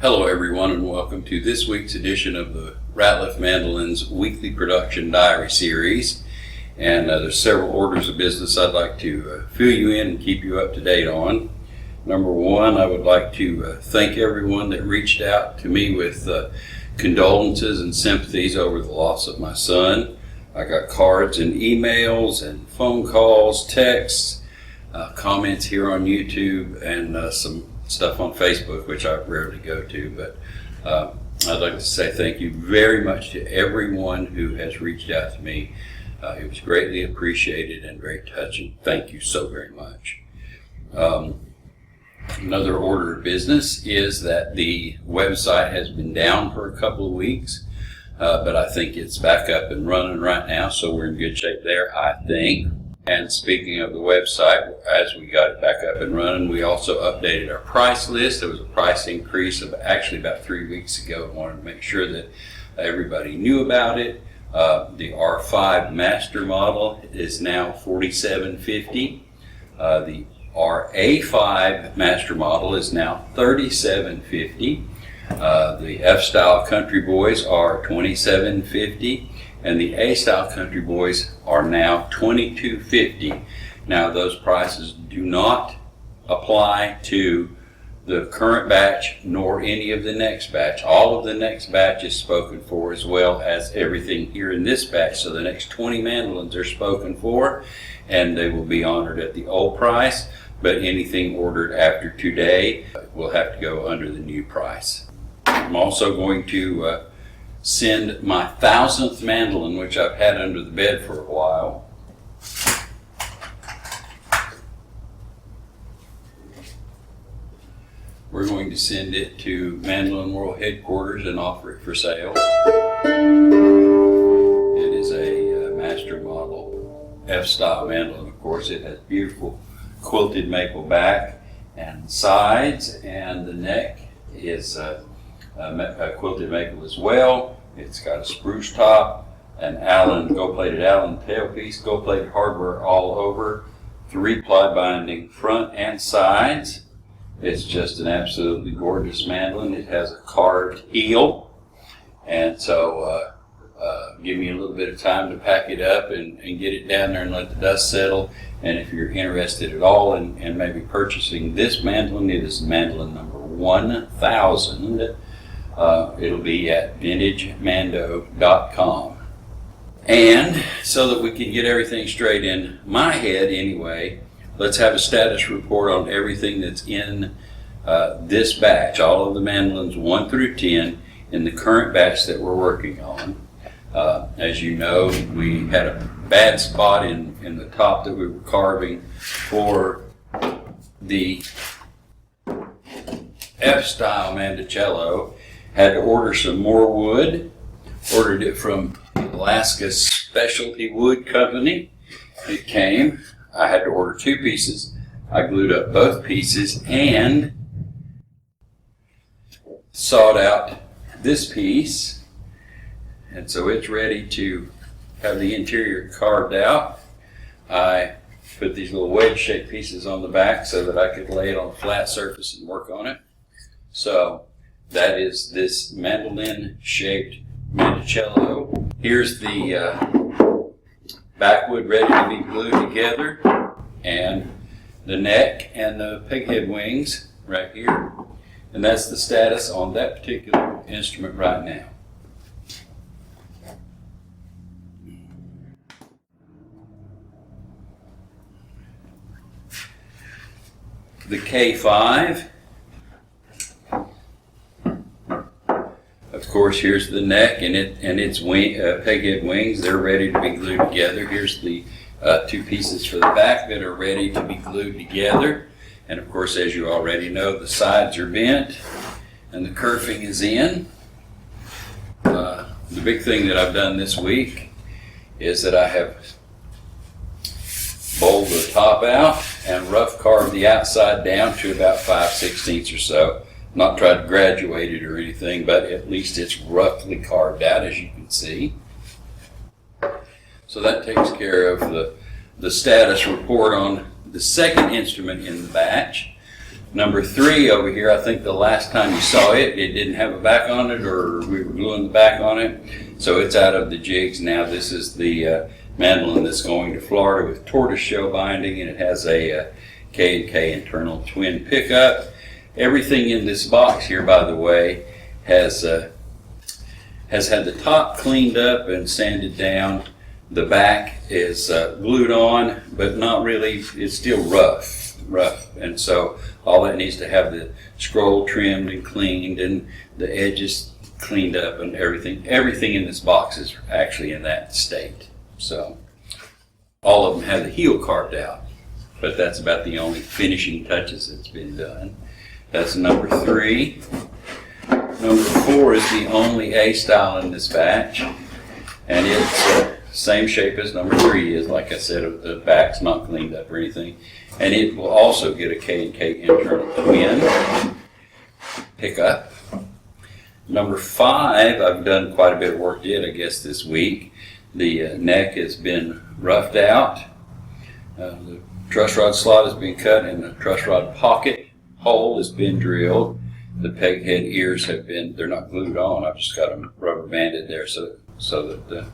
Hello everyone, and welcome to this week's edition of the Ratliff Mandolin's weekly production diary series. And there's several orders of business I'd like to fill you in and keep you up to date on. Number one, I would like to thank everyone that reached out to me with condolences and sympathies over the loss of my son. I got cards and emails and phone calls, texts, comments here on YouTube, and some stuff on Facebook, which I rarely go to, but I'd like to say thank you very much to everyone who has reached out to me. It was greatly appreciated and very touching. Thank you so very much. Another order of business is that the website has been down for a couple of weeks, but I think it's back up and running right now, so we're in good shape there, I think. And speaking of the website, as we got it back up and running, we also updated our price list. There was a price increase of actually about 3 weeks ago. I wanted to make sure that everybody knew about it. The R5 Master model is now $47.50. The RA5 Master model is now $37.50. The F-Style Country Boys are $27.50. And the A-Style Country Boys are now $22.50. Now those prices do not apply to the current batch nor any of the next batch. All of the next batch is spoken for, as well as everything here in this batch. So the next 20 mandolins are spoken for, and they will be honored at the old price. But anything ordered after today will have to go under the new price. I'm also going to send my 1000th mandolin, which I've had under the bed for a while. We're going to send it to Mandolin World Headquarters and offer it for sale. It is a Master Model F-Style mandolin, of course. It has beautiful quilted maple back and sides, and the neck is quilted maple as well. It's got a spruce top, an gold-plated Allen tailpiece, gold-plated hardware all over, 3-ply binding front and sides. It's just an absolutely gorgeous mandolin. It has a carved heel, and so give me a little bit of time to pack it up and get it down there and let the dust settle. And if you're interested at all in maybe purchasing this mandolin, it is mandolin number 1000. It'll be at vintagemando.com. And so that we can get everything straight in my head anyway, let's have a status report on everything that's in this batch, all of the mandolins 1 through 10 in the current batch that we're working on. As you know, we had a bad spot in the top that we were carving for the F-Style Mandocello. Had to order some more wood. Ordered it from Alaska Specialty Wood Company. It came. I had to order 2 pieces. I glued up both pieces and sawed out this piece. And so it's ready to have the interior carved out. I put these little wedge-shaped pieces on the back so that I could lay it on a flat surface and work on it. So that is this mandolin-shaped Mandocello. Here's the backwood ready to be glued together, and the neck and the peghead wings right here. And that's the status on that particular instrument right now. The K5. Of course, here's the neck and its peghead wings. They're ready to be glued together. Here's the 2 pieces for the back that are ready to be glued together. And of course, as you already know, the sides are bent and the kerfing is in. The big thing that I've done this week is that I have bowled the top out and rough carved the outside down to about 5/16 or so. Not tried to graduate it or anything, but at least it's roughly carved out, as you can see. So that takes care of the status report on the second instrument in the batch. Number 3 over here, I think the last time you saw it, it didn't have a back on it, or we were gluing the back on it. So it's out of the jigs now. This is the mandolin that's going to Florida with tortoiseshell binding, and it has a K&K internal twin pickup. Everything in this box here, by the way, has had the top cleaned up and sanded down. The back is glued on, but not really. It's still rough, and so all that needs to have the scroll trimmed and cleaned, and the edges cleaned up, and everything in this box is actually in that state. So all of them have the heel carved out, but that's about the only finishing touches that's been done. That's number 3. Number 4 is the only A style in this batch, and it's same shape as number 3 is. Like I said, the back's not cleaned up or anything, and it will also get a K&K internal twin pickup. Number 5, I've done quite a bit of work yet, I guess, this week. The neck has been roughed out. The truss rod slot has been cut, and the truss rod pocket hole has been drilled. The peg head ears have been, they're not glued on. I've just got them rubber banded there so that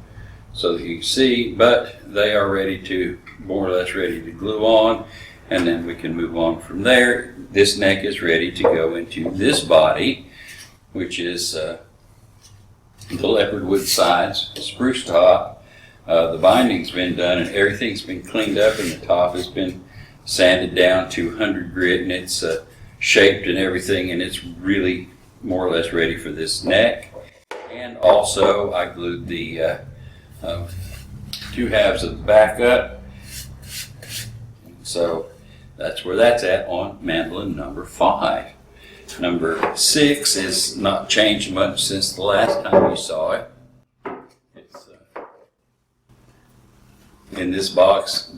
you can see, but they are ready to, more or less ready to glue on, and then we can move on from there. This neck is ready to go into this body, which is the leopard wood sides, spruce top. The binding's been done and everything's been cleaned up, and the top has been sanded down to 100 grit, and it's shaped and everything, and it's really more or less ready for this neck. And also I glued the 2 halves of the back up. So that's where that's at on mandolin number 5. Number 6 is not changed much since the last time you saw it. It's in this box.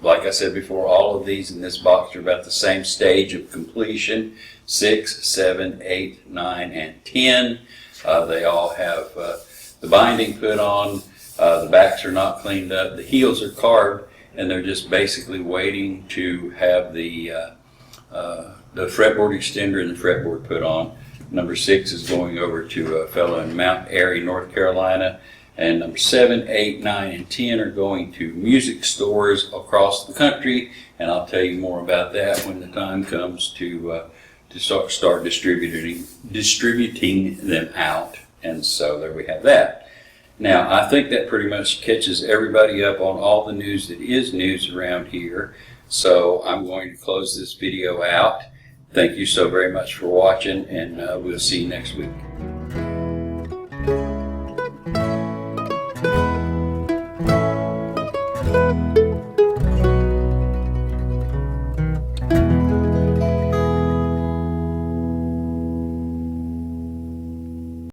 Like I said before, all of these in this box are about the same stage of completion: 6, 7, 8, 9, and 10. They all have the binding put on. The backs are not cleaned up. The heels are carved, and they're just basically waiting to have the fretboard extender and the fretboard put on. Number 6 is going over to a fellow in Mount Airy, North Carolina, and number 7, 8, 9, and 10 are going to music stores across the country, and I'll tell you more about that when the time comes to start distributing them out. And so there we have that. Now, I think that pretty much catches everybody up on all the news that is news around here. So I'm going to close this video out. Thank you so very much for watching, and we'll see you next week.